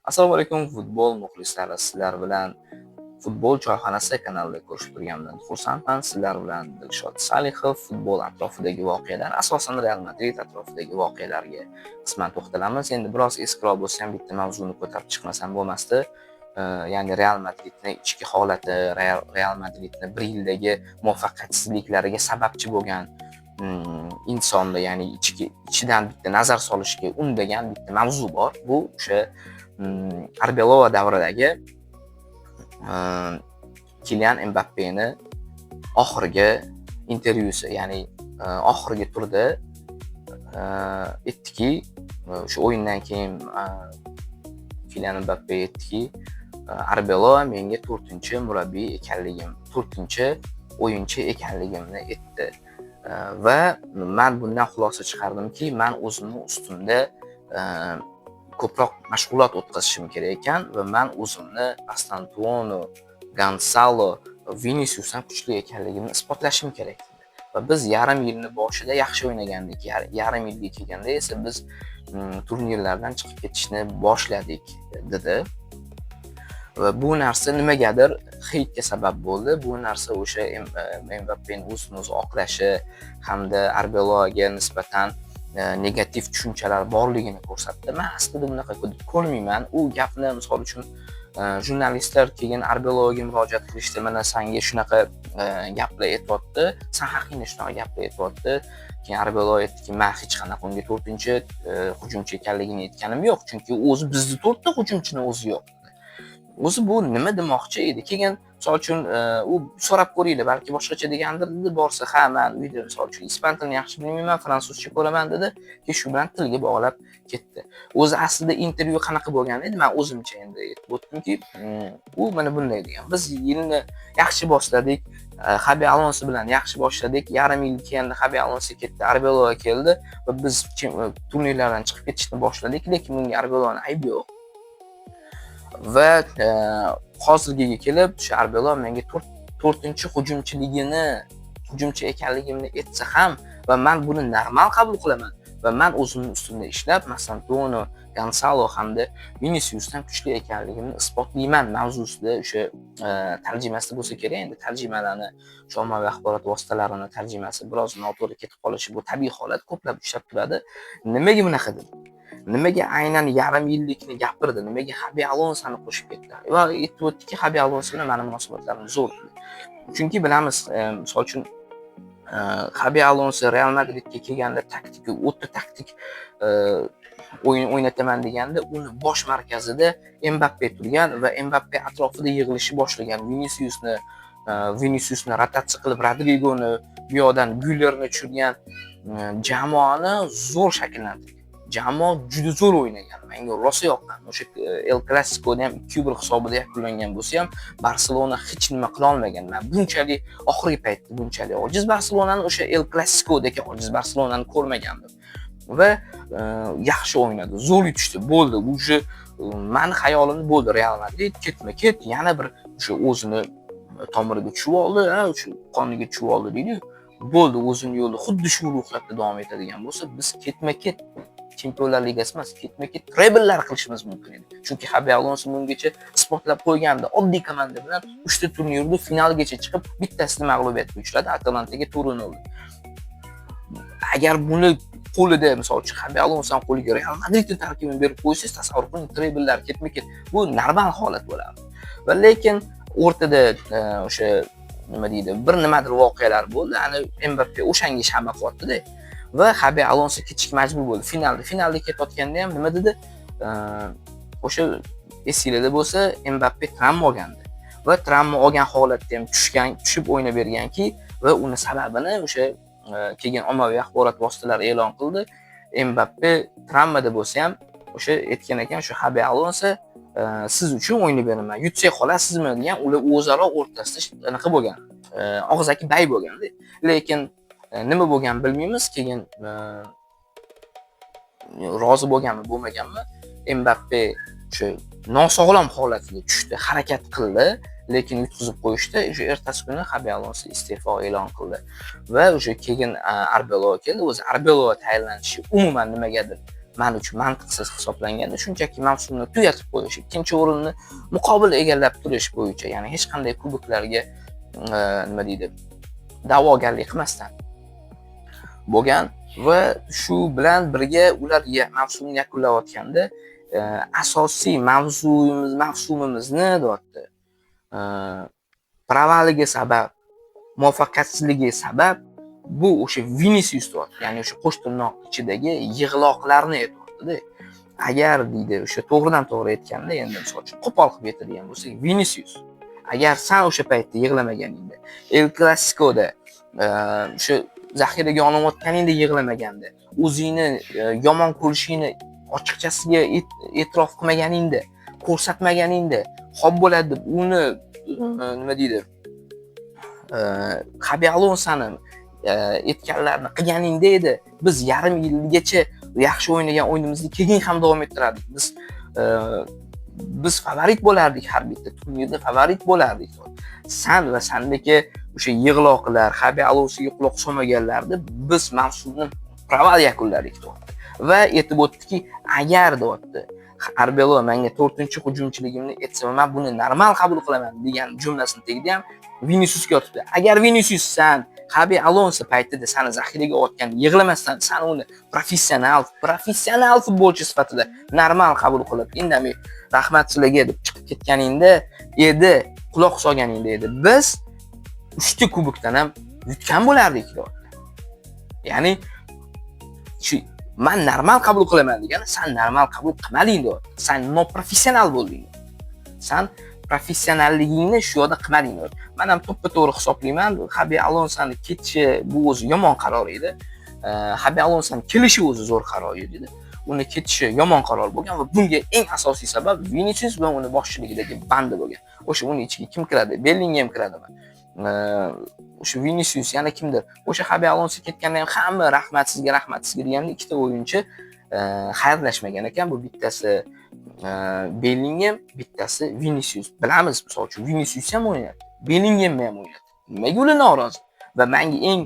Assalomu alaykum futbol muxlislari. Sizlar bilan Futbol choyxonasi kanalida ko'rishib turganimdan xursandman. Sizlar bilan Dilshod Salihov futbol atrofidagi voqealar, asosan Real Madrid atrofidagi voqealarga qisman to'xtalamiz. Endi biroz eskiroq bo'lsa ham bitta mavzuni ko'tarib chiqmasam bo'lmasdi. Ya'ni Real Madridning ichki holati, Real Madridning bir yildagi muvaffaqiyatsizliklariga sababchi bo'lgan insonni, ya'ni ichidan bitta nazar solishga undagan bitta mavzu bor. Bu o'sha Arbeloa davridagi Kylian Mbappeni oxirgi intervyusi, ya'ni oxirgi turda aytdiki, o'sha o'yindan keyin Kylian Mbappe aytdiki, Arbeloa menga 4-murabbiy ekanligim, 4-o'yinchi ekanligimni aytdi. Va men bundan xulosa chiqardimki, men o'zimning ustimda ko'proq mashg'ulot o'tkazishim kerak ekan va men o'zimni Astantuono, Gonzalo va Viniciusdan kuchli ekanligimni isbotlashim kerak. Va biz yarim yilni boshida yaxshi o'ynagandik. Yarim yilga kelganda esa biz turnirlardan chiqib ketishni boshladik dedi. Va bu narsa nimagadir heytga sabab bo'ldi. Bu narsa o'sha Mbappening o'zini o'zi oqlashi hamda Arbeloaga nisbatan negativ tushunchalar borligini ko'rsatdi. Men aslida bunaqa ko'rmayman. U gapni misol uchun jurnalistlar keyin Arbeloaga murojaat qilishdi. Mana senga shunaqa gaplar aytibdi, sen haqingda shunaqa gaplar aytibdi. Keyin Arbeloa aytdiki, men hech qanaqa unga 4-hujumchi ekanligini aytganim yo'q, chunki o'zi bizning 4ta hujumchini o'zi yo'q. O'zi bu nima demoqchi edi? Keyin misol uchun u so'rab ko'ringlar, balki boshqacha degandir dedi. Borsa, ha, men uyda misol uchun ispan tilini yaxshi bilmayman, fransuzcha ko'raman dedi. Keyin shu bilan tilga bog'lab ketdi. O'zi aslida intervyu qanaqa bo'lgan edi? Men o'zimcha endi aytib o'tdimki, u mana bunday degan. Biz yilni yaxshi boshladik, Xabi Alonso bilan yaxshi boshladik. Yarim yil keyin Xabi Alonso ketdi, Arbeloa keldi va biz turnirlardan chiqib ketishni boshladik, lekin bunga Arbeloaning aybi yo'q. Va hozirgiga kelib o'sha Arbeloa menga 4-hujumchi ekanligimni aytsa ham va men buni normal qabul qilaman va men o'zimning ustimda ishlab, masalan, Dono, Gonzalo hamda Viniciusdan kuchli ekanligimni isbotlayman mavzusida o'sha tarjimasi bo'lsa kerak. Endi tarjimalarni, ommaviy axborot vositalarining tarjimasi biroz noto'g'ri ketib qolishi bu tabiiy holat, ko'plab ushlab turadi. Nimaga bunaqa dedi? Nimaga aynan yarim yillikni gapirdi? Nimaga Xabi Alonsoni qo'shib ketdi? Va aytib o'tdiki, Xabi Alonso bilan mening munosabatlarim zo'r. Chunki bilamiz, misol uchun Xabi Alonso Real Madridga kelganda o'ta taktik o'yin o'ynataman deganda, uni bosh markazida Mbappe turgan va Mbappe atrofida yig'ilishi boshlagan Viniciusni rotatsiya qilib, Rodrigoni bu yoqdan Güllerni tushirgan jamoani zo'r shakllantirgan. Jamoa juda zo'r o'ynagan. Menga rosa yoqqan. O'sha El Clasico'da ham 2-1 hisobida yakunlangan bo'lsa ham Barselona hech nima qila olmagan. Men bunchalik oxirgi paytda bunchalik ojiz Barselonani, o'sha El Clasico'dagi ojiz Barselonani ko'rmagandim. Va yaxshi o'ynadi, zo'r yutishdi, bo'ldi. O'sha meni hayolimda bo'ldi, Real Madrid ketma-ket yana bir o'sha o'zini tomiriga tushib oldi, o'sha qoniga tushib oldi deydi. Bo'ldi, o'zini yo'lida xuddi shu ruhlarda davom etadigan bo'lsa, biz ketma-ket Chempionlar Ligasi emas, ketma-ket trebillar qilishimiz mumkin edi. Chunki Xabi Alonso bungacha isbotlab qo'ygandi. Oddiy komanda bilan 3 ta turnirda finalgacha chiqib, bittasini mag'lubiyatga uchradi, Atalantaga 4-0. Agar buni qo'lida, misol uchun Xabi Alonsoning qo'liga Real Madridning tarkibini berib qo'ysangiz, tasavvur qiling, trebillar ketma-ket. Bu normal holat bo'ladi. Va lekin o'rtada o'sha nima deydi, bir nimadir voqealar bo'ldi. Ana Mbappe o'shanga shama qotdi-da. Va Xabi Alonso ketishga majbur bo'ldi. Finalda ketayotganda ham nima dedi? O'sha esingizda bo'lsa, Mbappe travma olgandi. Va travma olgan holatda ham tushib o'ynab berganki, va uni sababini o'sha keyin ommaviy axborot vositalari e'lon qildi. Mbappe travmada bo'lsa ham o'sha aytgan ekan, shu Xabi Alonso siz uchun o'ynab beraman, yutsak qolasizmi degan, ular o'zaro o'rtasida anaqa bo'lgan. Og'zaki bay bo'lganda. Lekin nima bo'lgan bilmaymiz. Keyin rozi bo'lganmi, bo'lmaganmi, Mbappe o'sha nosog'lom holatiga tushdi, harakat qildi, lekin yutqizib qo'yishdi. O'sha ertasi kuni Xabi Alonso iste'fo e'lon qildi va o'sha keyin Arbeloa keldi. O'zi Arbeloa tayinlanishi umuman nimagadir men uchun mantiqsiz hisoblanganda shunchaki mavsumni tugatib qo'yish, ikkinchi o'rinni muqobil egallab turish bo'yicha, ya'ni hech qanday kuboklarga nima deydi, da'vogarlik qilmasdan bo'lgan va shu bilan birga ular mavsumni yakunlayotganda asosiy mavsumimizni deyapti. Pravaliga sabab, muvaffaqiyatsizligi sabab bu o'sha Vinicius deyapti. Ya'ni o'sha qo'sh tirnoq ichidagi yig'loqlarni aytyapti-da. Agar deydi, o'sha to'g'ridan to'g'ri aytganda, endi misol uchun qo'pol qilib aytadigan bo'lsak, Vinicius, agar sen o'sha paytda yig'lamaganingda, El Clasico'da o'sha zaxiraga olinayotganingda yig'lamaganda, o'zingni yomon ko'rishingni ochiqchasiga e'tirof qilmaganingda, ko'rsatmaganingda, xo'p bo'ladi deb uni nima deydi, Xabi Alonsoni aytganlarni qilganingda edi, biz yarim yilgacha yaxshi o'ynagan o'yinimizni keyin ham davom ettirardik. Biz favorit bo'lardik, har bitta turnirda favorit bo'lardik. San va sandagi o'sha yig'loqlar, Xabi Alonsoga quloq solmaganlarni biz mavsumni proval yakunladik deyapti. Va aytib o'tdiki, agar deyapti, Arbelo menga 4-hujumchiligimni aytsa, men buni normal qabul qilaman degan jumlasini tegdi ham Viniciusga yotibdi. Agar Vinicius san Xabi Alonso paytida seni zaxiraga otgan, yig'lamasdan sen uni professional futbolchi sifatida normal qabul qilib, indamay rahmat sizlarga deb chiqib ketganingda edi, quloq solganingda edi, biz 3 ta kubokdan ham yutgan bo'lardik. Ya'ni shu men normal qabul qilaman degani, sen normal qabul qilmading deyapti. Sen noprofessional bo'lding. Sen professionalligingni shu yoqda qilmading. Men ham to'ppa-to'g'ri hisoblayman. Xabi Alonsoni ketishi bu o'zi yomon qaror edi. Xabi Alonsoni kelishi o'zi zo'r qaror edi. Uni ketishi yomon qaror bo'lgan va bunga eng asosiy sabab Vinicius va uni boshchiligidagi banda bo'lgan. O'sha uning ichiga kim kiradi? Bellingham kiradimi? O'sha Vinicius yana kimdir? O'sha Xabi Alonso ketgandan ham hamma rahmat sizga degan ikkita o'yinchi xayrlashmagan ekan. Bu bittasi Bellingham, bittasi Vinicius. Bilamiz, misol uchun Vinicius ham o'ynadi, Bellingham ham o'ynadi. Nimaga ular norozi? Va menga eng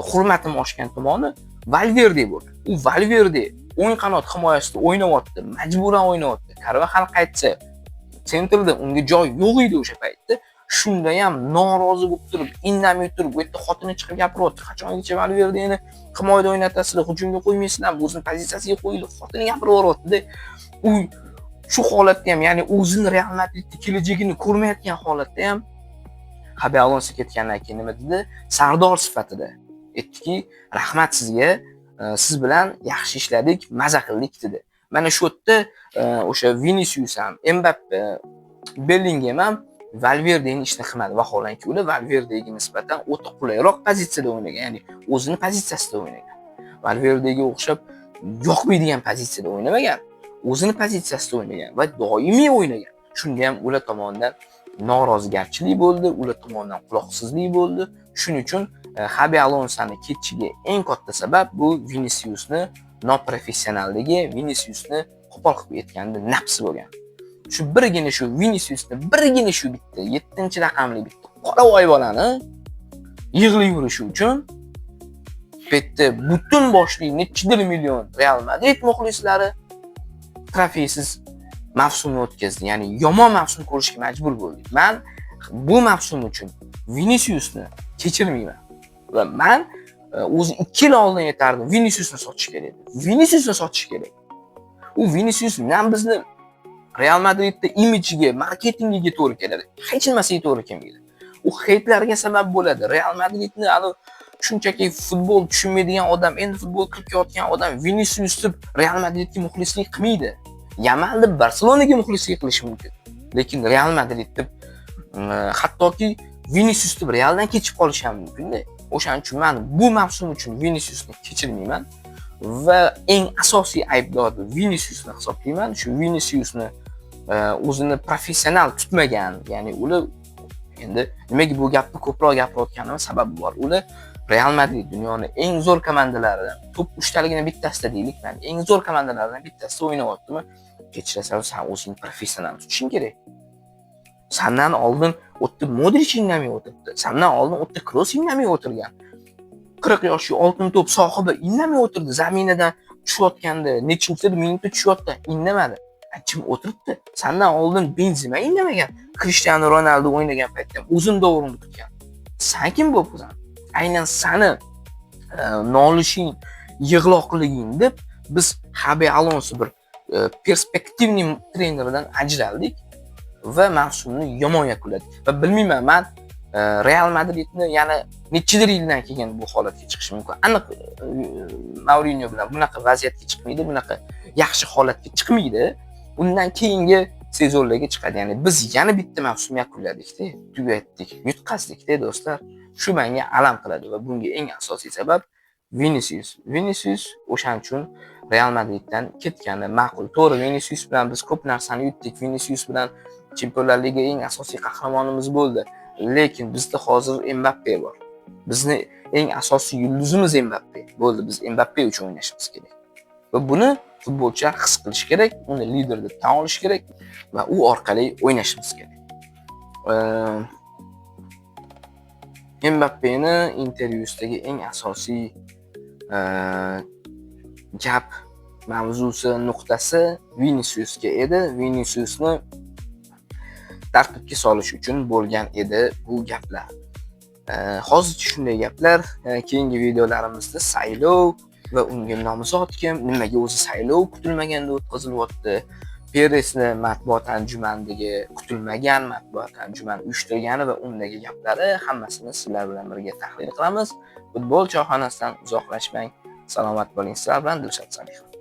hurmatim oshgan tomoni Valverde bo'ldi. U Valverde o'ng qanot himoyasida o'ynayapti, majburan o'ynayapti. Carvajal qaytsa, sentrda unga joy yo'q edi o'sha paytda. Shunda ham norozi bo'lib turib, indamay turib, bu yerda xotini chiqib gapiryapti. Qachongacha Valverdeni himoyada o'ynatasizlar, hujumga qo'ymaysizlar, o'zini pozitsiyasiga qo'yilib, xotini gapiraveryapti-da. U shu holatda ham, ya'ni o'zini Real Madridda kelajagini ko'rmayotgan holatda ham Xabi Alonso ketgandan keyin nima dedi? Sardor sifatida aytdiki, rahmat sizga, siz bilan yaxshi ishladik, maza qildik dedi. Mana shu yerda o'sha Vinicius ham, Mbappe, Bellingham ham Valverdeni ishni qilmadi. Vaholanki ular Valverdega nisbatan o'ta qulayroq pozitsiyada o'ynagan, ya'ni o'zini pozitsiyasida o'ynagan. Valverdega o'xshab yoqmaydigan pozitsiyada o'ynamagan, o'zini pozitsiyasida o'ynagan va doimiy o'ynagan. Shunda ham ular tomonidan norozigarchilik bo'ldi, ular tomonidan quloqsizlik bo'ldi. Shuning uchun Xabi Alonsoni ketishiga eng katta sabab bu Viniciusni noprofessionalligi, Viniciusni qo'pol qilib aytganda nafsi bo'lgan. Shu birgina shu Viniciusni birgina shu bitta 7-raqamli bitta qora voy bolani yig'li yurishi uchun bitta butun boshli nechidir million Real Madrid muxlislari trofeysiz mavsumni o'tkazdi. Ya'ni yomon mavsum ko'rishga majbur bo'ldik. Men bu mavsum uchun Viniciusni kechirmayman. Va men o'zi 2 yil oldin aytardim, Viniciusni sotish kerak. Viniciusni sotish kerak. U Vinicius ham bizni Real Madridda imajiga, marketingiga to'g'ri keladi. Hech nimasiga to'g'ri kelmaydi. U heytlarga sabab bo'ladi. Real Madridni shunchaki futbol tushunmaydigan odam, endi futbol qilib kelayotgan odam Vinicius deb Real Madridga muxlislik qilmaydi. Yamal deb Barselonaga muxlislik qilishi mumkin. Lekin Real Madrid deb hattoki Vinicius deb Realdan kechib qolish ham mumkin-da. O'shaning uchun men bu mavsum uchun Viniciusni kechirmayman va eng asosiy aybdor Viniciusni hisoblayman. Shu Viniciusni o'zini professional tutmagan, ya'ni ular endi nimaga bu gapni ko'proq gapirayotganim sababi bor. Ular Real Madrid dunyoning eng zo'r komandalaridan, top 3 taligini bittasida deylik, men eng zo'r komandalardan bittasida o'ynayaptimi? Kechirasan, sen o'zing professional tutishing kerak. Sandan oldin o'tdi Modric indamay o'tiribdi. Sandan oldin o'tdi Kroos indamay o'tirgan. 40 yoshli oltin to'p sohibi indamay o'tirdi. Zaminadan tushayotganda, nechinchi minutda tushayotdi, indamadi. Kim o'tiribdi? Sandan oldin Benzema indamagan. Cristiano Ronaldo o'ynagan paytda o'zim dovrini tutgan. Sen kim bo'psan? Aynan sani nolishing, yig'loqliging deb biz Xabi Alonso bir perspektivniy treneridan ajraldik va mavsumni yomon yakunladik. Va bilmayman, men Real Madridni yana nechidir yildan keyin bu holatga chiqishi mumkin. Aniq Mourinho bilan bunaqa vaziyatga chiqmaydi, bunaqa yaxshi holatga chiqmaydi. Undan keyingi sezonlarga chiqadi. Ya'ni biz yana bitta mavsum yakunladik-da, tugatdik, yutqazdik-da do'stlar. Shu menga alam qiladi va bunga eng asosiy sabab Vinicius. Vinicius o'shaning uchun Real Madriddan ketgani ma'qul. To'g'ri, Vinicius bilan biz ko'p narsani yutdik. Vinicius bilan Chempionlar Ligi eng asosiy qahramonimiz bo'ldi. Lekin bizda hozir Mbappe bor. Bizni eng asosiy yulduzimiz Mbappe. Bo'ldi, biz Mbappe uchun o'ynashimiz kerak. Va buni futbolchilar his qilish kerak, uni lider deb tan olish kerak va u orqali o'ynashimiz kerak. Mbappeni intervyusidagi eng asosiy gap mavzusi, nuqtasi Viniciusga edi. Viniciusni tartibga solish uchun bo'lgan edi bu gaplar. Hozircha shunday gaplar. Keyingi videolarimizda saylov va unga nomzod kim, nimaga o'zi saylov kutilmaganda o'tkazilyapti, Peresni matbuot anjumanidagi kutilmagan matbuot anjuman uyushtirgani va undagi gaplari hammasini sizlar bilan birga tahlil qilamiz. Futbol choyxonasidan uzoqlashmang. Salomat bo'ling. Sizlar bilan Dilshod Salihov.